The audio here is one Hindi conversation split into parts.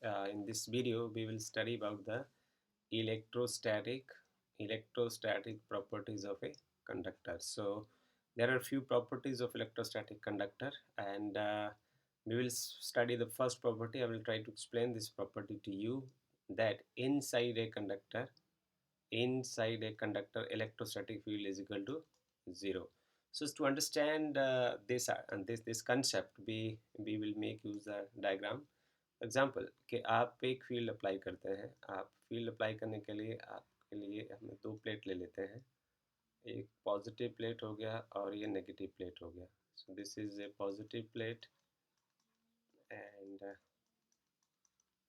In this video we will study about the electrostatic properties of a conductor. So there are few properties of electrostatic conductor, and we will study the first property. I will try to explain this property to you, that inside a conductor electrostatic field is equal to 0. So to understand this concept, we will make use the diagram example कि आप एक फील्ड अप्लाई करते हैं। आप फील्ड अप्लाई करने के लिए आपके लिए हमें दो प्लेट ले लेते हैं। एक पॉजिटिव प्लेट हो गया और ये नेगेटिव प्लेट हो गया। सो this is a positive plate and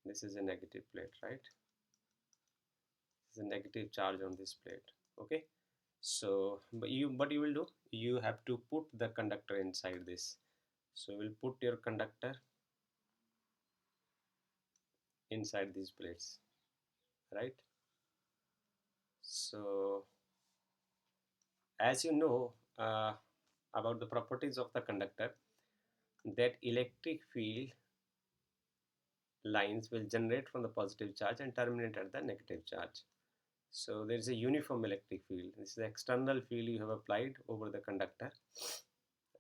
this is a negative plate, right? There's a negative charge on this plate. Okay, so what you will do, you have to put the conductor inside this. So we'll put your conductor inside these plates, right? So as you know about the properties of the conductor, that electric field lines will generate from the positive charge and terminate at the negative charge. So there is a uniform electric field. This is the external field you have applied over the conductor,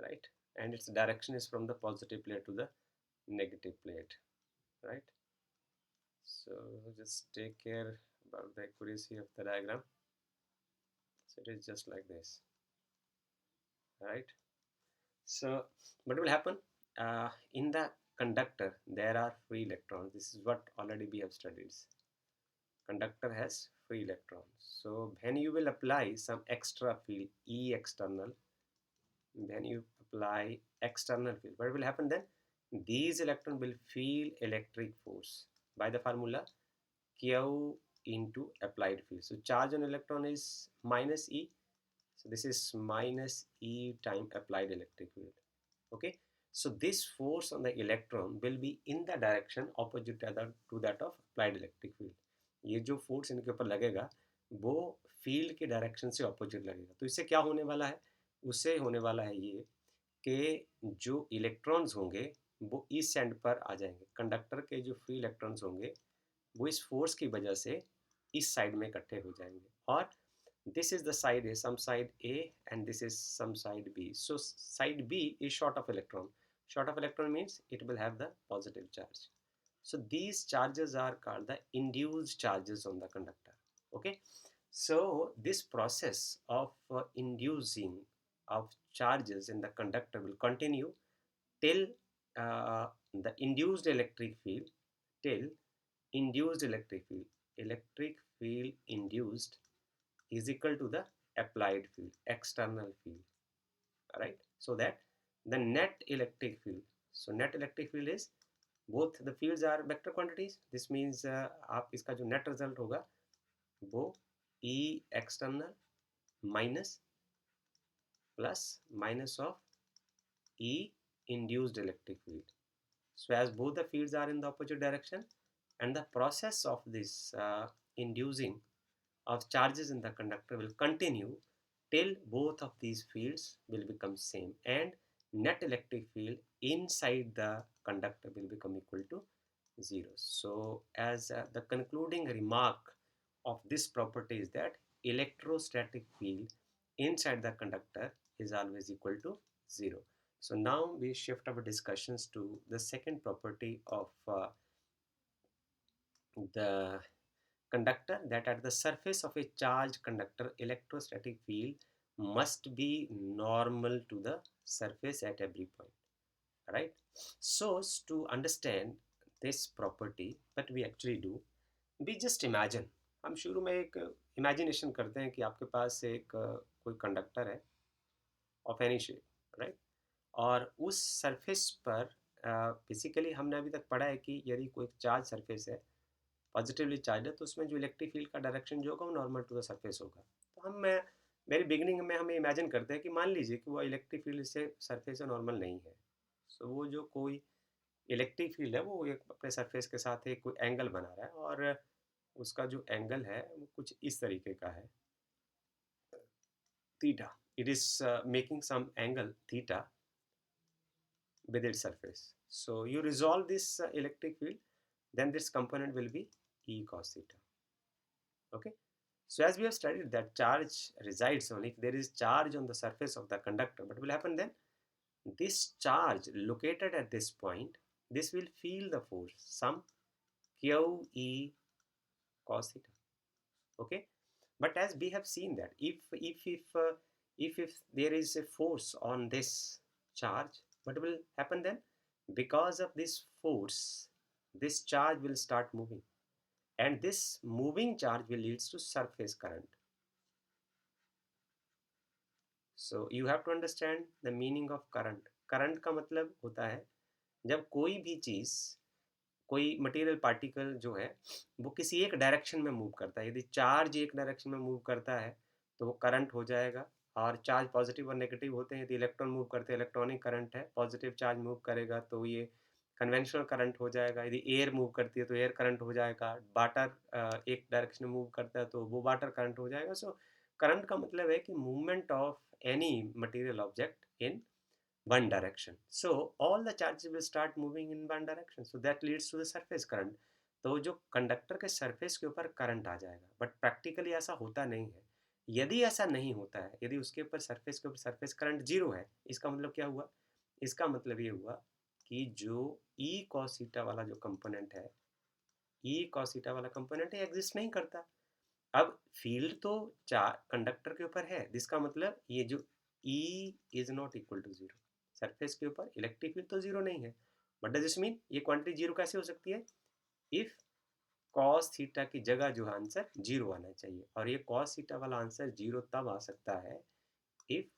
right? And its direction is from the positive plate to the negative plate, right? So just take care about the accuracy of the diagram. So it is just like this, right? So what will happen in the conductor? There are free electrons. This is what already we have studied. Conductor has free electrons. So when you will apply some extra field, E external, when you apply external field, what will happen then? These electrons will feel electric force by the formula Q into applied field. So charge on electron is minus E. So this is minus E time applied electric field. Okay. So this force on the electron will be in the direction opposite to that of applied electric field. ये जो फोर्स इनके ऊपर लगेगा वो फील्ड के डायरेक्शन से ऑपोजिट लगेगा। तो इससे क्या होने वाला है? उससे होने वाला है ये कि जो इलेक्ट्रॉन्स होंगे वो इस एंड पर आ जाएंगे। कंडक्टर के जो फ्री इलेक्ट्रॉन्स होंगे वो इस फोर्स की वजह से इस साइड में इकट्ठे हो जाएंगे, और this is the side A, some side A, and this is some side B. So side B is short of electron. Short of electron means it will have the positive charge. So these charges are called the induced charges on the conductor. Okay, so this process of inducing of charges in the conductor will continue till the induced electric field, till induced electric field induced is equal to the applied field, external field, right? So that the net electric field, so net electric field is, both the fields are vector quantities. This means आप इसका जो net result होगा वो E external minus plus minus of E induced electric field. So as both the fields are in the opposite direction, and the process of this inducing of charges in the conductor will continue till both of these fields will become same, and net electric field inside the conductor will become equal to 0. So as the concluding remark of this property is that electrostatic field inside the conductor is always equal to 0. So now we shift our discussions to the second property of the conductor, that at the surface of a charged conductor electrostatic field must be normal to the surface at every point, right? So to understand this property, what we actually do, we just imagine, हम शुरू में एक इमेजिनेशन करते हैं कि आपके पास एक कोई कंडक्टर है ऑफ एनी शेप, राइट? और उस सरफेस पर बेसिकली हमने अभी तक पढ़ा है कि यदि कोई चार्ज सरफेस है, पॉजिटिवली चार्ज है, तो उसमें जो इलेक्ट्रिक फील्ड का डायरेक्शन जो होगा वो नॉर्मल टू द सरफेस होगा। तो मेरी बिगिनिंग में हमें इमेजिन करते हैं कि मान लीजिए कि वो इलेक्ट्रिक फील्ड से सरफेस से नॉर्मल नहीं है। सो वो जो कोई इलेक्ट्रिक फील्ड है वो एक अपने सरफेस के साथ एक कोई एंगल बना रहा है, और उसका जो एंगल है वो कुछ इस तरीके का है, theta. It is making some angle theta with its surface. So you resolve this electric field then this component will be E cos theta. Okay, so as we have studied that charge resides on, if there is charge on the surface of the conductor, what will happen then? This charge located at this point, this will feel the force, some Q E cos theta. Okay, but as we have seen that if there is a force on this charge, what will happen then? Because of this force, this charge will start moving, and this moving charge will leads to surface current. So you have to understand the meaning of current. Current का मतलब होता है जब कोई भी चीज़, कोई मटेरियल पार्टिकल जो है वो किसी एक डायरेक्शन में मूव करता है। यदि चार्ज एक डायरेक्शन में मूव करता है तो वो करंट हो जाएगा, और चार्ज पॉजिटिव और नेगेटिव होते हैं। यदि इलेक्ट्रॉन मूव करते हैं, इलेक्ट्रॉनिक करंट है, पॉजिटिव चार्ज मूव करेगा तो ये कन्वेंशनल करंट हो जाएगा। यदि एयर मूव करती है तो एयर करंट हो जाएगा। वाटर एक डायरेक्शन में मूव करता है तो वो वाटर करंट हो जाएगा। सो करंट का मतलब है कि movement of any material object in one direction. So all the charges will start moving in one direction. So that leads to the surface current. तो जो कंडक्टर के सरफेस के ऊपर करंट आ जाएगा, बट प्रैक्टिकली ऐसा होता नहीं है। यदि ऐसा नहीं होता है, यदि उसके ऊपर सरफेस करंट जीरो है, इसका मतलब क्या हुआ? इसका मतलब ये हुआ कि जो E cos थीटा वाला जो कंपोनेंट है, E cos थीटा वाला कंपोनेंट एग्जिस्ट नहीं करता। अब फील्ड तो कंडक्टर के ऊपर है, जिसका मतलब ये जो E is not equal to zero, surface के ऊपर इलेक्ट्रिक फील्ड तो जीरो नहीं है। बट डज दिस मीन ये क्वांटिटी जीरो कैसे हो सकती है? इफ कॉस थीटा की जगह जो आंसर जीरो आना चाहिए, और ये कॉस थीटा वाला आंसर जीरो तब आ सकता है if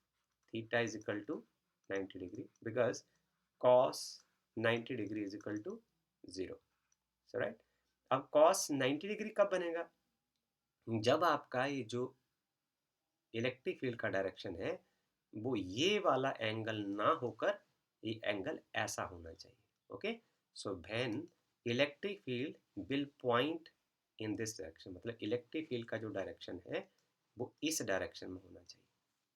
theta is equal to 90 degree, because cos 90 degree is equal to zero. So right, अब कॉस 90 डिग्री कब बनेगा? जब आपका ये जो इलेक्ट्रिक फील्ड का डायरेक्शन है वो ये वाला एंगल ना होकर ये एंगल ऐसा होना चाहिए। Okay, so when electric field will point in this direction, मतलब इलेक्ट्रिक फील्ड का जो डायरेक्शन है वो इस डायरेक्शन में होना चाहिए।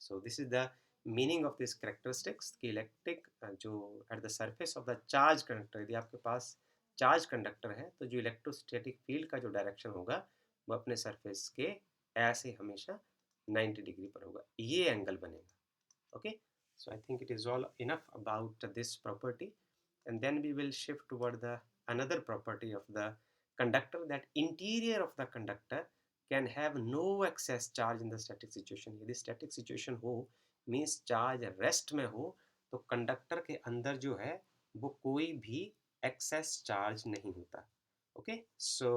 सो this is the meaning of this characteristics कि इलेक्ट्रिक जो eight the surface of the charge conductor, यदि आपके पास चार्ज कंडक्टर है तो जो इलेक्ट्रोस्टैटिक फील्ड का जो डायरेक्शन होगा वो अपने सरफेस के ऐसे हमेशा 90 डिग्री पर होगा, ये एंगल बनेगा। Okay, so I think it is all enough about this property, and then we will shift toward the another property of the conductor, that interior of the conductor can have no excess charge in the static situation. यदि static situation हो means charge rest में हो तो कंडक्टर के अंदर जो है वो कोई भी excess charge नहीं होता। Okay, so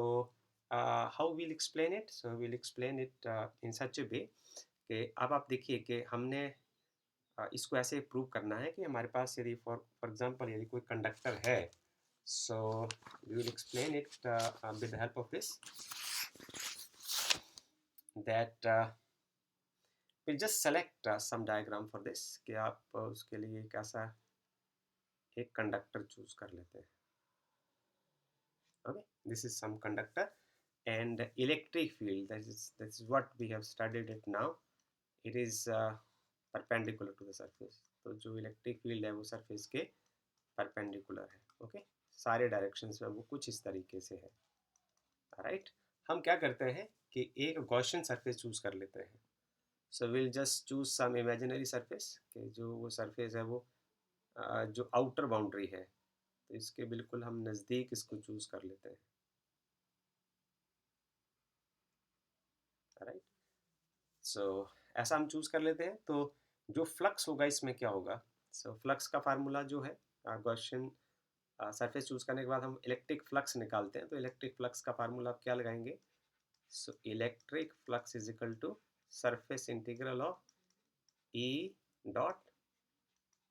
how we'll explain it? So we'll explain it in such a way कि अब आप देखिए कि हमने इसको ऐसे प्रूव करना है कि हमारे पास यदि फॉर एग्जांपल यदि कोई कंडक्टर है, so we will explain it with the help of this, that we just select some diagram for this, कि आप उसके लिए एक ऐसा एक कंडक्टर चूज कर लेते हैं। Okay, this is some conductor and electric field, that is what we have studied it now, it is perpendicular to the surface. तो जो इलेक्ट्रिक फील्ड है वो सरफेस के परपेंडिकुलर है। ओके, सारे डायरेक्शंस में वो कुछ इस तरीके से है। राइट, हम क्या करते हैं कि एक गॉसियन सरफेस चूज कर लेते हैं। So will just choose some imaginary surface, कि जो वो सरफेस है वो जो आउटर बाउंड्री है, तो इसके बिल्कुल हम नज़दीक इसको चूज कर लेते हैं। राइट, सो ऐसा हम चूज कर लेते हैं। तो जो फ्लक्स होगा इसमें क्या होगा? सो फ्लक्स का फार्मूला जो है गॉसियन सरफेस चूज करने के बाद हम इलेक्ट्रिक फ्लक्स निकालते हैं। तो इलेक्ट्रिक फ्लक्स का फार्मूला आप क्या लगाएंगे? So electric flux is equal to surface integral of E dot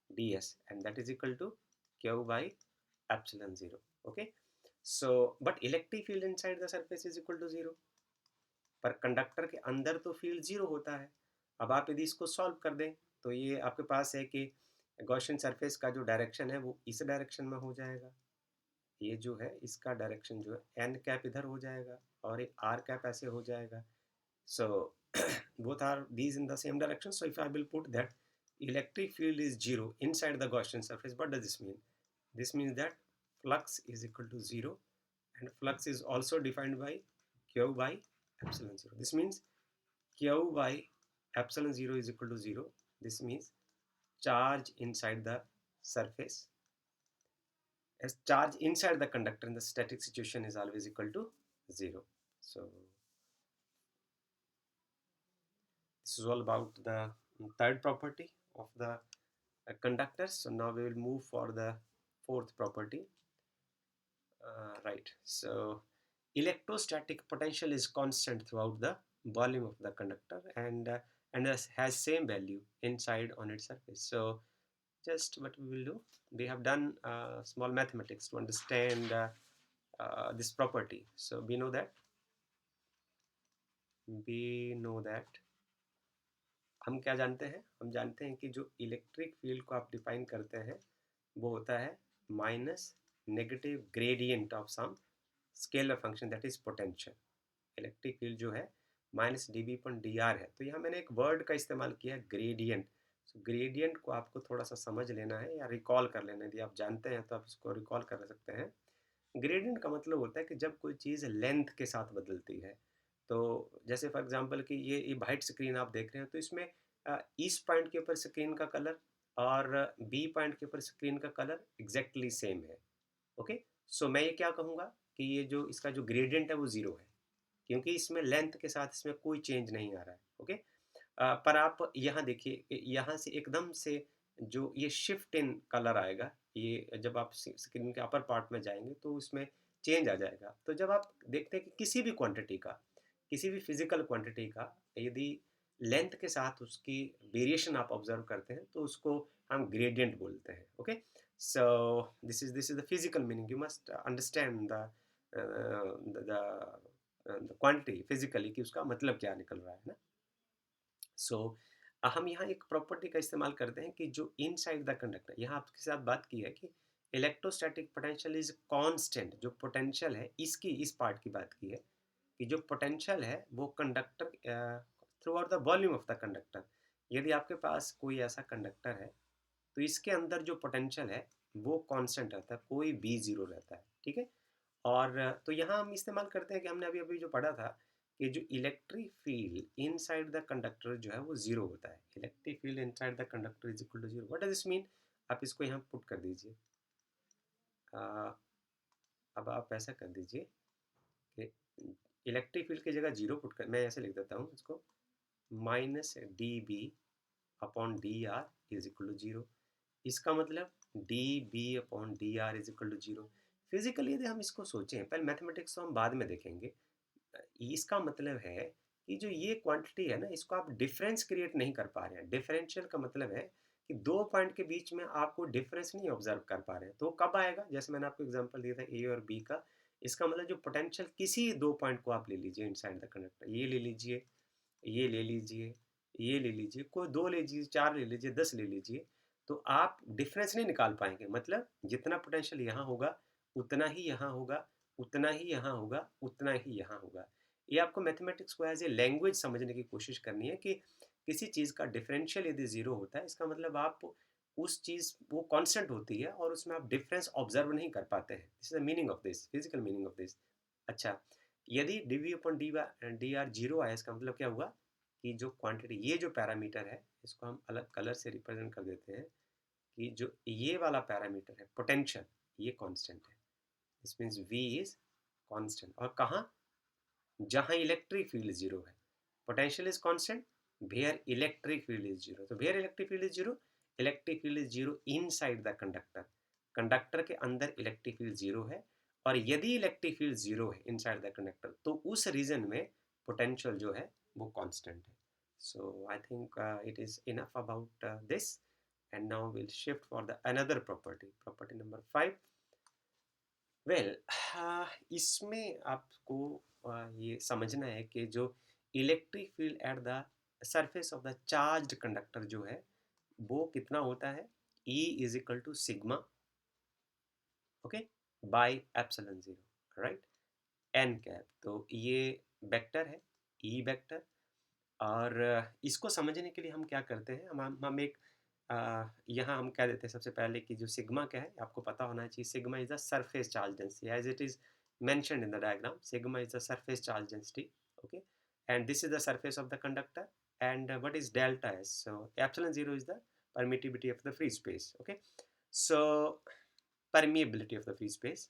ds, and that is equal to q by epsilon 0. Okay, so but electric field inside the surface is equal to 0, पर कंडक्टर के अंदर तो फील्ड जीरो होता है। अब आप यदि इसको सॉल्व कर दें तो ये आपके पास है कि गॉसियन सरफेस का जो डायरेक्शन है वो इस डायरेक्शन में हो जाएगा, ये जो है इसका डायरेक्शन जो है एन कैप इधर हो जाएगा और एक आर कैप ऐसे हो जाएगा। सो both are these in the same direction. So if I will put that electric field is zero inside the Gaussian surface, what does this mean? This means that flux is equal to zero and flux is also defined by Q by epsilon 0. This means Q by epsilon 0 is equal to 0. This means charge inside the surface, as charge inside the conductor in the static situation is always equal to 0. So this is all about the third property of the conductors. So now we will move for the fourth property. Right. So electrostatic potential is constant throughout the volume of the conductor, and has same value inside on its surface. So just what we will do, we have done small mathematics to understand this property. So we know that हम क्या जानते हैं, हम जानते हैं कि जो इलेक्ट्रिक फील्ड को आप डिफाइन करते हैं वो होता है minus negative gradient of some scalar function that is potential. Electric field जो है minus D B point D R है. तो यहाँ मैंने एक वर्ड का इस्तेमाल किया है ग्रेडियंट. सो ग्रेडियंट को आपको थोड़ा सा समझ लेना है या रिकॉल कर लेना है. यदि आप जानते हैं तो आप इसको रिकॉल कर सकते हैं. ग्रेडियंट का मतलब होता है कि जब कोई चीज़ लेंथ के साथ बदलती है. तो जैसे फॉर एग्जांपल कि ये वाइट स्क्रीन आप देख रहे हैं, तो इसमें इस पॉइंट के ऊपर स्क्रीन का कलर और बी पॉइंट के ऊपर स्क्रीन का कलर एग्जैक्टली सेम है. ओके. सो मैं ये क्या कहूँगा कि ये जो इसका जो ग्रेडियंट है वो ज़ीरो है, क्योंकि इसमें लेंथ के साथ इसमें कोई चेंज नहीं आ रहा है. ओके. पर आप यहाँ देखिए, यहाँ से एकदम से जो ये शिफ्ट इन कलर आएगा, ये जब आप स्क्रीन के अपर पार्ट में जाएंगे तो उसमें चेंज आ जाएगा. तो जब आप देखते हैं कि किसी भी क्वांटिटी का, किसी भी फिजिकल क्वांटिटी का यदि लेंथ के साथ उसकी वेरिएशन आप ऑब्जर्व करते हैं तो उसको हम ग्रेडियंट बोलते हैं. Okay. So this is the physical meaning. You must understand the quantity physically कि उसका मतलब क्या निकल रहा है ना. सो हम यहाँ एक प्रॉपर्टी का इस्तेमाल करते हैं कि जो इनसाइड द कंडक्टर, यहाँ आपके साथ बात की है कि इलेक्ट्रोस्टैटिक पोटेंशियल इज कांस्टेंट. जो पोटेंशियल है इसकी इस पार्ट की बात की है कि जो पोटेंशियल है वो conductor through out the volume of the conductor. यदि आपके पास कोई ऐसा कंडक्टर है तो इसके अंदर जो पोटेंशियल है वो कांस्टेंट रहता है, कोई भी जीरो रहता है. ठीक है. और तो यहाँ हम इस्तेमाल करते हैं कि हमने अभी अभी जो पढ़ा था कि जो electric field inside the conductor जो है वो जीरो होता है. Electric field inside the conductor is equal to zero. What does this mean? आप इसको यहाँ पुट कर दीजिए. अब आप ऐसा कर दीजिए कि इलेक्ट्रिक फील्ड की जगह जीरो पुट कर, मैं ऐसे लिख देता हूँ इसको, minus D B upon D R is equal to zero. इसका मतलब D B upon D R is equal to zero. Physically यदि हम इसको सोचें, पहले मैथमेटिक्स तो हम बाद में देखेंगे, इसका मतलब है कि जो ये क्वांटिटी है ना, इसको आप डिफरेंस क्रिएट नहीं कर पा रहे हैं. डिफरेंशियल का मतलब है कि दो पॉइंट के बीच में आपको डिफरेंस नहीं ऑब्जर्व कर पा रहे हैं. तो कब आएगा? जैसे मैंने आपको एग्जांपल दिया था ए और बी का. इसका मतलब जो पोटेंशियल किसी दो पॉइंट को आप ले लीजिए इनसाइड द कंडक्टर, ये ले लीजिए, ये ले लीजिए, ये ले लीजिए, कोई दो ले लीजिए, चार ले लीजिए, 10 ले लीजिए, तो आप डिफरेंस नहीं निकाल पाएंगे. मतलब जितना पोटेंशियल यहाँ होगा उतना ही यहाँ होगा, उतना ही यहाँ होगा, उतना ही यहाँ होगा. ये आपको मैथमेटिक्स को एज ए लैंग्वेज समझने की कोशिश करनी है कि किसी चीज़ का डिफरेंशियल यदि ज़ीरो होता है, इसका मतलब आप उस चीज़ वो कांस्टेंट होती है और उसमें आप डिफरेंस ऑब्जर्व नहीं कर पाते हैं. This is the meaning of this, physical meaning of this. अच्छा, यदि D V upon D R zero आया, इसका मतलब क्या हुआ कि जो क्वांटिटी, ये जो पैरामीटर है इसको हम अलग कलर से रिप्रेजेंट कर देते हैं कि जो ये वाला पैरामीटर है पोटेंशियल, ये कांस्टेंट है. This means V is constant. और कहाँ? जहाँ इलेक्ट्रिक फील्ड जीरो है. Potential is constant where electric field is zero. तो where electric field is zero, electric field is zero inside the conductor. Conductor के अंदर इलेक्ट्रिक फील्ड जीरो है, और यदि इलेक्ट्रिक फील्ड जीरो है इनसाइड द कंडक्टर तो उस रीजन में पोटेंशियल जो है वो कांस्टेंट है. So I think it is enough about this, and now will shift for the another property, property number 5. Well, इसमें आपको ये समझना है कि जो electric field at the surface of the charged conductor जो है वो कितना होता है, E is equal to sigma, okay, by epsilon zero. Right. N cap. तो ये वेक्टर है, ई वेक्टर. और इसको समझने के लिए हम क्या करते हैं, हम एक यहाँ हम कह देते हैं सबसे पहले कि जो सिग्मा क्या है आपको पता होना चाहिए. Sigma is the surface charge density, as it is mentioned in the diagram. Sigma is the surface charge density, okay, and this is the surface of the conductor. And what is delta S? So epsilon 0 is the permittivity of the free space, okay. So permeability of the free space,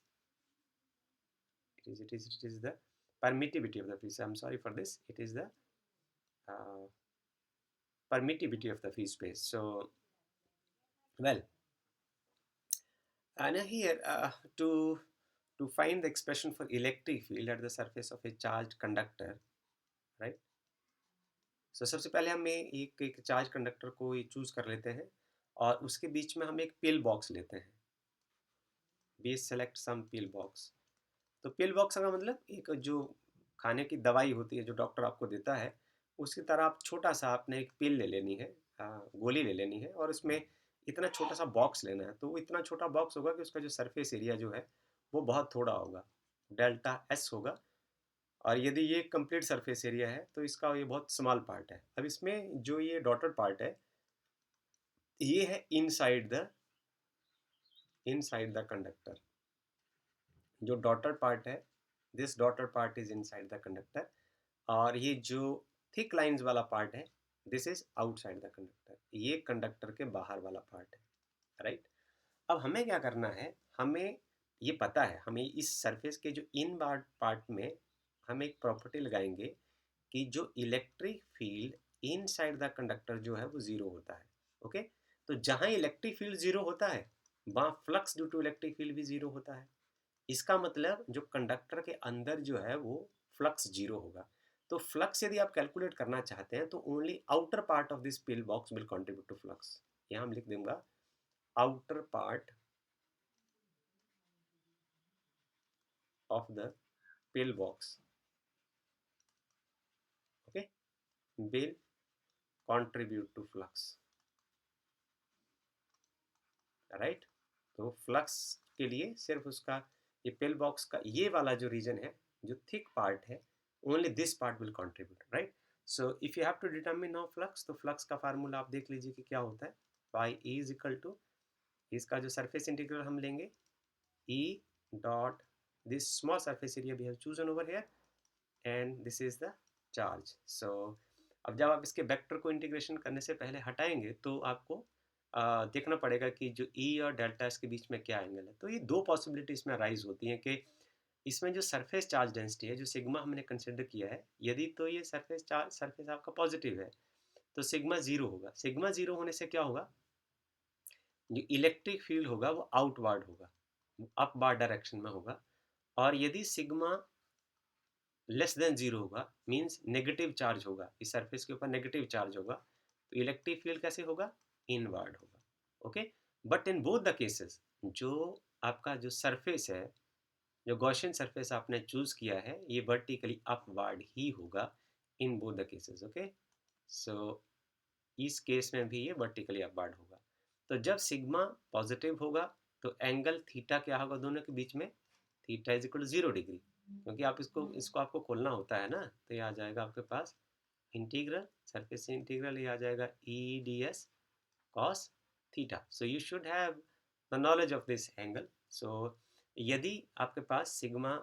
it is the permittivity of the free space. I'm sorry for this. It is the uh, permittivity of the free space. So well, and here to find the expression for electric field at the surface of a charged conductor, right? So सबसे पहले हम एक चार्ज कंडक्टर को ये चूज कर लेते हैं और उसके बीच में हम एक पिल बॉक्स लेते हैं. We select some pill box. तो पिल बॉक्स का मतलब एक जो खाने की दवाई होती है जो डॉक्टर आपको देता है, उसकी तरह आप छोटा सा आपने एक पिल ले लेनी है, गोली ले लेनी है और उसमें इतना छोटा सा बॉक्स लेना है. तो वो इतना छोटा बॉक्स होगा कि उसका जो सरफेस एरिया जो है वो बहुत थोड़ा होगा, डेल्टा एस होगा. और यदि ये कंप्लीट सरफेस एरिया है तो इसका ये बहुत स्मॉल पार्ट है. अब इसमें जो ये डॉटेड पार्ट है ये है इनसाइड द कंडक्टर. जो डॉटेड पार्ट है, this dotted part is inside the conductor. और ये जो थिक लाइंस वाला पार्ट है, this is outside the conductor. ये कंडक्टर के बाहर वाला पार्ट है, राइट. अब हमें क्या करना है, हमें ये पता है, हमें इस सरफेस के जो इन पार्ट में हम एक प्रॉपर्टी लगाएंगे कि जो electric field inside the conductor जो है वो जीरो होता है, ओके. तो जहां इलेक्ट्रिक फील्ड जीरो होता है वहां flux due to electric field भी जीरो होता है. इसका मतलब जो कंडक्टर के अंदर जो है वो फ्लक्स जीरो होगा. तो फ्लक्स यदि आप कैलकुलेट करना चाहते हैं तो only outer part of this pill box will contribute to flux. यहां हम लिख दूंगा outer part of the pill box, okay, will contribute to flux, right. तो फ्लक्स के लिए सिर्फ उसका ये पिल बॉक्स का ये वाला जो रीजन है, जो थिक पार्ट है, only this part will contribute, right. So if you have to determine now flux, तो फ्लक्स का फार्मूला आप देख लीजिए कि क्या होता है. Phi E is equal to, इसका जो सरफेस इंटीग्रल हम लेंगे, E dot this small surface area we have chosen over here and this is the charge. So अब जब आप इसके वेक्टर को इंटीग्रेशन करने से पहले हटाएंगे तो आपको देखना पड़ेगा कि जो ई और डेल्टा इसके बीच में क्या एंगल है. तो ये दो पॉसिबिलिटी इसमें राइज होती हैं कि इसमें जो सरफेस चार्ज डेंसिटी है, जो सिग्मा हमने कंसिडर किया है, यदि तो ये सरफेस आपका पॉजिटिव है तो सिग्मा जीरो होगा. सिग्मा जीरो होने से क्या होगा, जो इलेक्ट्रिक फील्ड होगा वो आउटवर्ड होगा, अपवार्ड डायरेक्शन में होगा. और यदि सिग्मा लेस देन जीरो होगा, मीन्स नेगेटिव चार्ज होगा, इस सरफेस के ऊपर नेगेटिव चार्ज होगा, तो इलेक्ट्रिक फील्ड कैसे होगा, इनवर्ड होगा, okay. But in both the cases जो आपका जो सरफेस है, जो गॉसियन सरफेस आपने चूज किया है, ये वर्टिकली अपवर्ड ही होगा in both the cases, okay. So इस केस में भी ये वर्टिकली अपवर्ड होगा. तो जब सिग्मा पॉजिटिव होगा तो एंगल थीटा क्या होगा दोनों के बीच में, theta is equal to 0 degree. क्योंकि आप इसको आपको खोलना होता है ना, तो ये आ जाएगा आपके पास इंटीग्रल, सरफेस इंटीग्रल, ये आ जाएगा E D S cos theta. So you should have the knowledge of this angle. So यदि आपके पास सिग्मा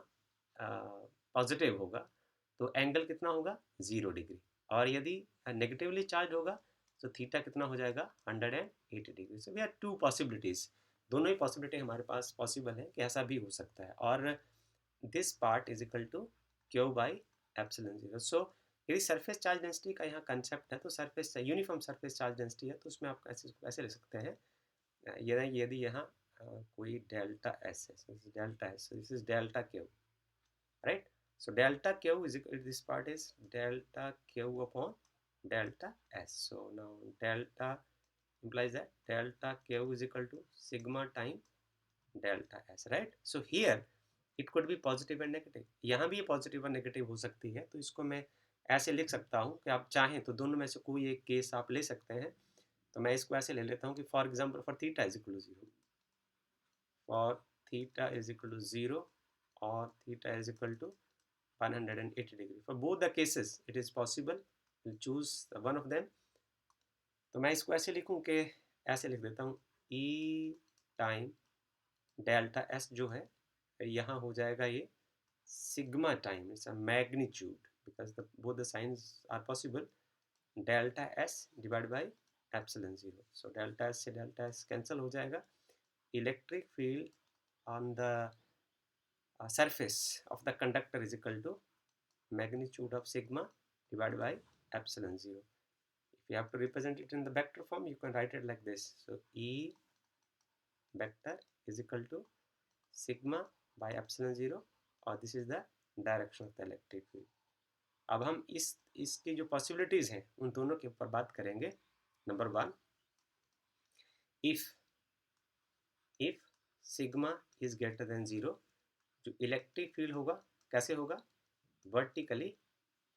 पॉजिटिव होगा तो एंगल कितना होगा, 0 डिग्री. और यदि नेगेटिवली चार्ज होगा तो थीटा कितना हो जाएगा, 180 degree. So we are two possibilities, दोनों ही पॉसिबिलिटी हमारे पास पॉसिबल है कि ऐसा भी हो सकता है. और this part is equal to Q by epsilon zero. So यदि सरफेस चार्ज डेंसिटी का यहाँ कंसेप्ट है तो surface uniform surface charge density है, तो उसमें आप ऐसे लिख सकते हैं, यदि यहाँ कोई डेल्टा एस है, delta S, this is delta Q, right. So delta Q is equal, this part is delta Q upon delta S. So now delta implies that delta Q is equal to sigma time delta S, right. So here it could be positive and negative. यहाँ भी ये पॉजिटिव और नेगेटिव हो सकती है. तो इसको मैं ऐसे लिख सकता हूँ कि आप चाहें तो दोनों में से कोई एक केस आप ले सकते हैं. तो मैं इसको ऐसे ले लेता हूँ कि for example for theta is equal to 0, for theta is equal to 0 और theta is equal to 180 degree. For both the cases it is possible. We'll choose one of them. तो मैं इसको ऐसे लिखूं कि ऐसे लिख देता हूँ E टाइम डेल्टा S जो है यहाँ हो जाएगा ये sigma time, it's a magnitude because both the signs are possible. Delta S divided by epsilon 0. So delta S से delta S cancel हो जाएगा. Electric field on the surface of the conductor is equal to magnitude of sigma divided by epsilon 0. If you have to represent it in the vector form, you can write it like this. So E vector is equal to sigma by epsilon 0 और this is the direction of the electric field. अब हम इसकी जो पॉसिबिलिटीज हैं उन दोनों के ऊपर बात करेंगे. Number 1, if sigma is greater than 0, जो इलेक्ट्रिक फील्ड होगा कैसे होगा? वर्टिकली,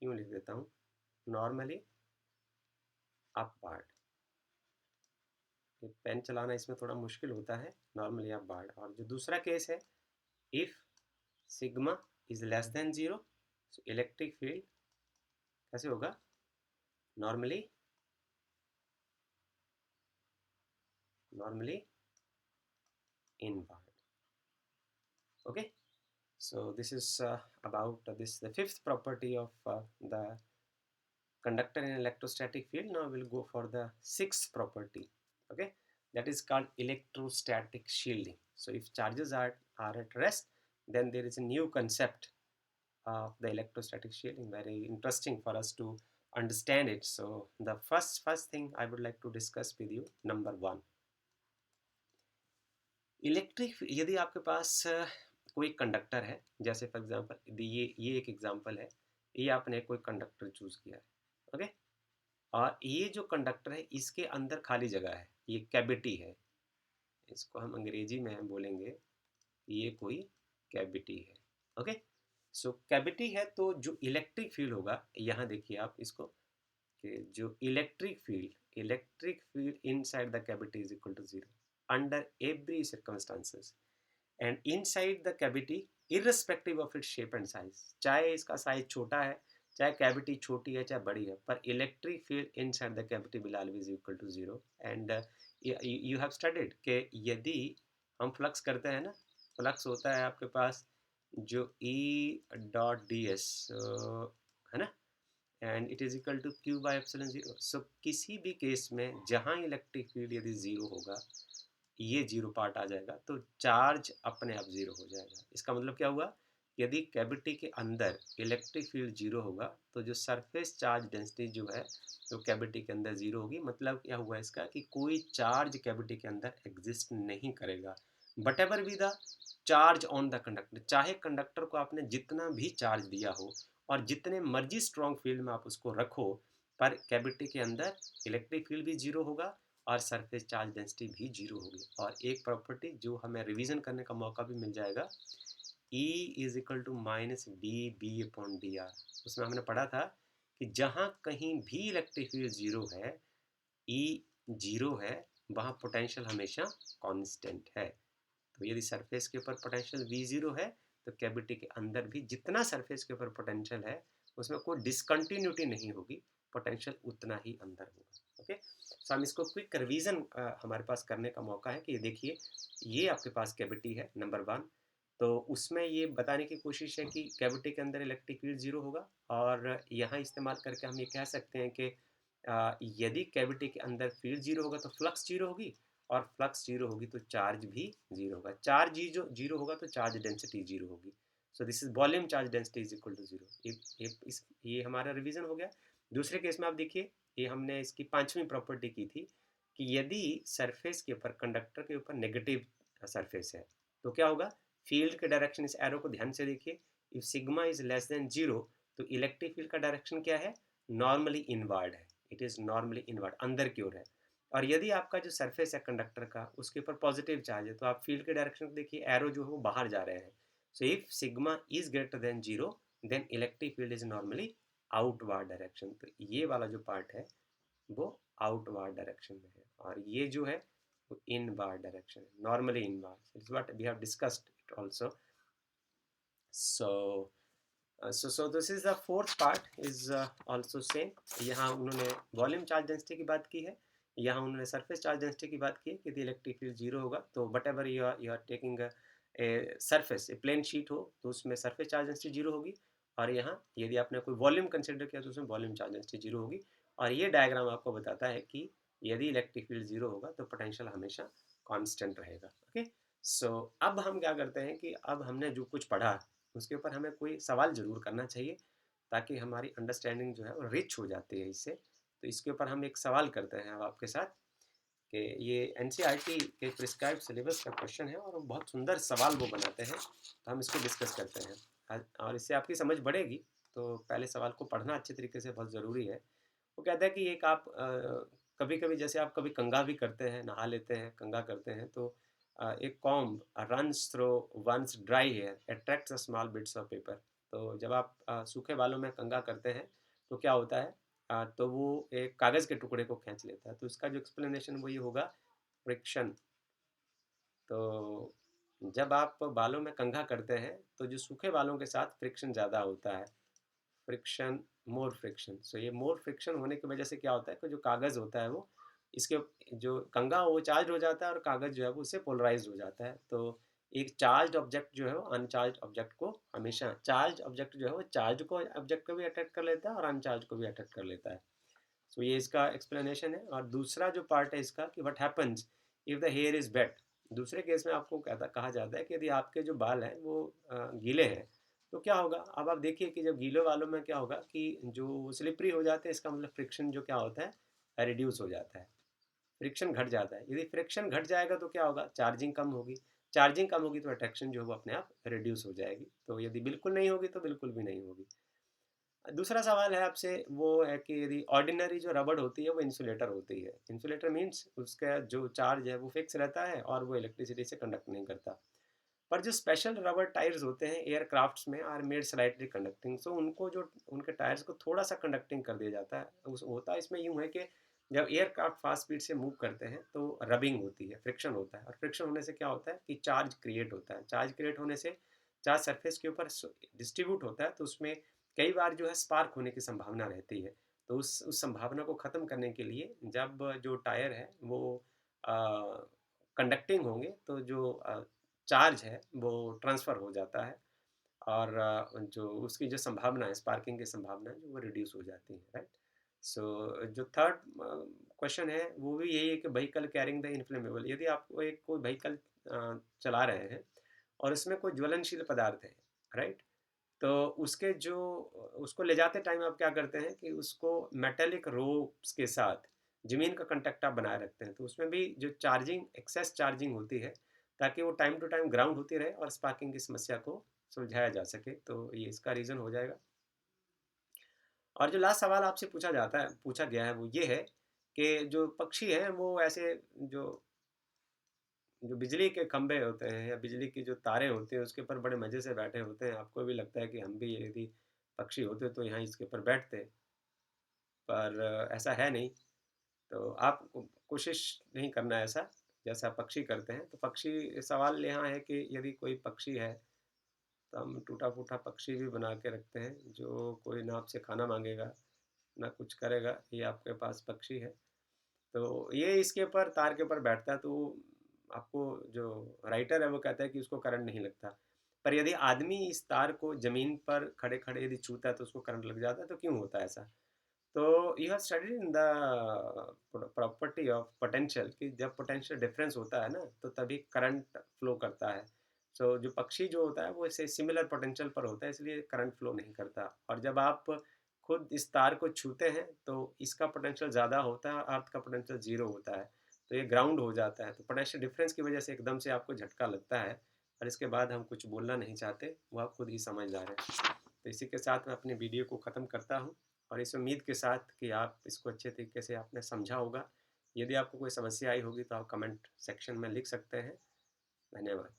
यूं लिख देता हूं, नॉर्मली अपवार्ड. पेन चलाना इसमें थोड़ा मुश्किल होता है. Normally upward. और जो दूसरा केस है, if sigma is less than 0, so electric field कैसे होगा? Normally inward. Okay, so this is about the fifth property of the conductor in electrostatic field. Now we'll go for the sixth property. Okay, that is called electrostatic shielding. So if charges are at rest, then there is a new concept of the electrostatic shielding. Very interesting for us to understand it. So the first thing I would like to discuss with you, number 1, electric. यदि आपके पास कोई कंडक्टर है, जैसे फॉर एग्जांपल ये एक एग्जांपल है, ये आपने कोई कंडक्टर चूज किया है. ओके, और ये जो कंडक्टर है इसके अंदर खाली जगह है, ये कैविटी है. इसको हम अंग्रेजी में बोलेंगे ये कोई कैविटी है. ओके, सो कैविटी है. तो जो इलेक्ट्रिक फील्ड होगा, यहाँ देखिए आप इसको, कि जो electric field inside the cavity is equal to 0 under every circumstances and inside the cavity irrespective of its shape and size. चाहे इसका साइज छोटा है, चाहे कैविटी छोटी है, चाहे बड़ी है, पर electric field inside the cavity will always equal to 0. And you have studied कि यदि हम फ्लक्स करते हैं ना, फ्लक्स होता है आपके पास जो E.ds है ना, and it is equal to Q by epsilon 0. So किसी भी केस में जहाँ इलेक्ट्रिक फील्ड यदि 0 होगा, ये 0 पार्ट आ जाएगा, तो चार्ज अपने आप 0 हो जाएगा. इसका मतलब क्या हुआ? यदि कैविटी के अंदर इलेक्ट्रिक फील्ड 0 होगा, तो जो सरफेस चार्ज डेंसिटी जो है तो कैविटी के अंदर 0 होगी. मतलब क्या हुआ इसका, कि कोई चार्ज कैविटी के अंदर एग्जिस्ट नहीं करेगा. But ever be the charge on the conductor, चाहे कंडक्टर को आपने जितना भी चार्ज दिया हो और जितने मर्जी स्ट्रॉन्ग फील्ड में आप उसको रखो, पर कैविटी के अंदर इलेक्ट्रिक फील्ड भी 0 होगा और सरफेस चार्ज डेंसिटी भी 0 होगी. और एक प्रॉपर्टी जो हमें रिवीजन करने का मौका भी मिल जाएगा, E is equal to minus dB/dr. उसमें हमने पढ़ा था कि जहाँ कहीं भी इलेक्ट्रिक फील्ड 0 है, E 0 है, वहाँ पोटेंशियल हमेशा कांस्टेंट है. तो यदि सरफेस के ऊपर पोटेंशियल V0 है, तो कैविटी के अंदर भी जितना सरफेस के ऊपर पोटेंशियल है उसमें कोई डिसकंटिन्यूटी नहीं होगी, पोटेंशियल उतना ही अंदर होगा. ओके, सो हम इसको क्विक रिवीजन हमारे पास करने का मौका है कि देखिए ये आपके पास कैविटी है नंबर 1, तो उसमें ये बताने की कोशिश है कि कैविटी के अंदर इलेक्ट्रिक फील्ड 0 होगा. और यहाँ इस्तेमाल करके हम ये कह सकते हैं कि यदि कैविटी के अंदर फील्ड 0 होगा तो फ्लक्स 0 होगी, और फ्लक्स 0 होगी तो चार्ज भी 0 होगा. चार्ज जो 0 होगा तो चार्ज डेंसिटी 0 होगी. So this is volume charge density is equal to 0. ये हमारा रिवीजन हो गया. दूसरे केस में आप देखिए, ये हमने इसकी 5वीं प्रॉपर्टी की थी कि यदि सरफेस के ऊपर, कंडक्टर के ऊपर नेगेटिव सरफेस है, तो क्या होगा? फील्ड के डायरेक्शन, इस एरो को ध्यान से देखिए, if sigma is less than 0, तो इलेक्ट्रिक फील्ड का डायरेक्शन क्या है? नॉर्मली इनवर्ड है. इट इज नॉर्मली इनवर्ड, अंदर की ओर है. और यदि आपका जो सरफेस है कंडक्टर का, उसके ऊपर पॉजिटिव चार्ज है, तो आप फील्ड के डायरेक्शन को देखिए, एरो जो है वो बाहर जा रहे हैं. So if sigma is greater than 0, then electric field is normally outward direction. तो ये वाला जो पार्ट है वो आउटवर्ड डायरेक्शन में है, और ये जो है वो इनवर्ड डायरेक्शन है, normally inward. It's what we have discussed it also. So this is the fourth part is also same. यहाँ उन्होंने वॉल्यूम चार्ज डेंसिटी की बात की है, यहाँ उन्होंने सरफेस चार्ज डेंसिटी की बात की है कि यदि इलेक्ट्रिक फील्ड 0 होगा तो whatever you are taking surface plane sheet हो तो उसमें सरफेस चार्ज डेंसिटी जीरो होगी, और यहाँ यदि आपने कोई वॉल्यूम कंसिडर किया तो उसमें वॉल्यूम चार्ज डेंसिटी जीरो होगी। और ये डायग्राम आपको बताता है कि यदि इलेक्ट्रिक फील्ड जीरो होगा तो पोटेंशियल हमेशा कांस्टेंट रहेगा। ओके, सो अब हम क्या करते हैं कि अब हमने जो कुछ पढ़ा उसके ऊपर हमें कोई सवाल जरूर करना चाहिए, ताकि हमारी अंडरस्टैंडिंग जो है वो रिच हो जाती है इससे। तो इसके ऊपर हम एक सवाल करते हैं अब आपके साथ कि ये एनसीईआरटी के प्रिस्क्राइब सिलेबस का क्वेश्चन है और बहुत सुंदर सवाल वो बनाते हैं, तो हम इसको डिस्कस करते हैं और इससे आपकी समझ बढ़ेगी। तो पहले सवाल को पढ़ना अच्छे तरीके से बहुत ज़रूरी है। वो कहता है कि एक आप कभी कभी जैसे आप कभी कंघा भी करते हैं, नहा लेते हैं, कंघा करते हैं, तो एक comb runs through once dry hair attracts small bits of paper. तो जब आप सूखे बालों में कंघा करते हैं तो क्या होता है, तो वो एक कागज़ के टुकड़े को खींच लेता है। तो इसका जो एक्सप्लेनेशन वो ये होगा, फ्रिक्शन। तो जब आप बालों में कंघा करते हैं तो जो सूखे बालों के साथ फ्रिक्शन ज़्यादा होता है, फ्रिक्शन, मोर फ्रिक्शन। सो ये मोर फ्रिक्शन होने की वजह से क्या होता है कि जो कागज़ होता है वो इसके जो कंघा वो चार्ज हो जाता है और कागज़ जो है वो उससे पोलराइज हो जाता है। तो एक चार्ज ऑब्जेक्ट जो है वो अनचार्ज ऑब्जेक्ट को हमेशा, चार्ज ऑब्जेक्ट जो है वो चार्ज को ऑब्जेक्ट को भी अट्रैक्ट कर लेता है और अनचार्ज को भी अट्रैक्ट कर लेता है। सो ये इसका एक्सप्लेनेशन है। और दूसरा जो पार्ट है इसका कि what happens if the hair is wet. दूसरे केस में आपको कहा जाता है कि यदि आपके जो बाल हैं वो गीले हैं तो क्या होगा। अब आप देखिए कि जब गीले बालों में क्या होगा कि जो स्लिपरी हो जाते हैं, इसका मतलब फ्रिक्शन जो क्या होता है रिड्यूस हो जाता है, फ्रिक्शन घट जाता है। यदि फ्रिक्शन घट जाएगा तो क्या होगा, चार्जिंग कम होगी, चार्जिंग कम होगी तो अट्रैक्शन जो है वो अपने आप रिड्यूस हो जाएगी। तो यदि बिल्कुल नहीं होगी तो बिल्कुल भी नहीं होगी। दूसरा सवाल है आपसे वो है कि यदि ऑर्डिनरी जो रबड़ होती है वो इंसुलेटर होती है। इंसुलेटर मीन्स उसका जो चार्ज है वो फिक्स रहता है और वो इलेक्ट्रिसिटी से कंडक्ट नहीं करता। पर जो स्पेशल रबर टायर्स होते हैं एयरक्राफ्ट्स में आर मेड स्लाइटली कंडक्टिंग, सो उनको जो उनके टायर्स को थोड़ा सा कंडक्टिंग कर दिया जाता है। उस होता है इसमें यूँ है कि जब एयरक्राफ्ट फास्ट स्पीड से मूव करते हैं तो रबिंग होती है, फ्रिक्शन होता है, और फ्रिक्शन होने से क्या होता है कि चार्ज क्रिएट होता है। चार्ज क्रिएट होने से चार्ज सरफेस के ऊपर डिस्ट्रीब्यूट होता है, तो उसमें कई बार जो है स्पार्क होने की संभावना रहती है। तो उस संभावना को ख़त्म करने के लिए जब जो टायर है वो कंडक्टिंग होंगे तो जो चार्ज है वो ट्रांसफ़र हो जाता है और जो उसकी जो संभावना है स्पार्किंग की संभावना है जो वो रिड्यूस हो जाती है, राइट। सो जो थर्ड क्वेश्चन है वो भी यही है कि व्हीकल कैरिंग द इनफ्लेमेबल। यदि आप एक कोई व्हीकल चला रहे हैं और उसमें कोई ज्वलनशील पदार्थ है, राइट, तो उसके जो उसको ले जाते टाइम आप क्या करते हैं कि उसको मेटेलिक रोप्स के साथ ज़मीन का कांटेक्ट आप बनाए रखते हैं। तो उसमें भी जो चार्जिंग एक्सेस चार्जिंग होती है ताकि वो टाइम टू टाइम ग्राउंड होती रहे और स्पार्किंग की समस्या को सुलझाया जा सके। तो ये इसका रीज़न हो जाएगा। और जो लास्ट सवाल आपसे पूछा गया है वो ये है कि जो पक्षी हैं वो ऐसे जो जो बिजली के खंभे होते हैं या बिजली की जो तारें होती हैं उसके ऊपर बड़े मज़े से बैठे होते हैं। आपको भी लगता है कि हम भी यदि पक्षी होते तो यहाँ इसके ऊपर बैठते, पर ऐसा है नहीं। तो आप कोशिश नहीं करना ऐसा जैसा पक्षी करते हैं। तो पक्षी सवाल यहाँ है कि यदि कोई पक्षी है तो हम टूटा-फूटा पक्षी भी बना के रखते हैं, जो कोई ना आपसे खाना माँगेगा, ना कुछ करेगा, ये आपके पास पक्षी है। तो ये इसके ऊपर तार के ऊपर बैठता है, तो आपको जो राइटर है वो कहता है कि उसको करंट नहीं लगता। पर यदि आदमी इस तार को ज़मीन पर खड़े-खड़े यदि छूता है तो उसको करंट लग जाता है, तो क्यों होता है ऐसा? तो you have studied in the property of potential कि जब पोटेंशियल डिफरेंस होता है ना तो तभी करंट फ्लो करता है। सो जो पक्षी जो होता है वो इसे सिमिलर पोटेंशियल पर होता है इसलिए करंट फ्लो नहीं करता। और जब आप खुद इस तार को छूते हैं तो इसका पोटेंशियल ज़्यादा होता है, अर्थ का पोटेंशियल ज़ीरो होता है, तो ये ग्राउंड हो जाता है। तो पोटेंशियल डिफरेंस की वजह से एकदम से आपको झटका लगता है और इसके बाद हम कुछ बोलना नहीं चाहते, वो आप खुद ही समझदार हैं। तो इसी के साथ मैं अपनी वीडियो को ख़त्म करता हूँ और इस उम्मीद के साथ कि आप इसको अच्छे तरीके से आपने समझा होगा। यदि आपको कोई समस्या आई होगी तो आप कमेंट सेक्शन में लिख सकते हैं। धन्यवाद।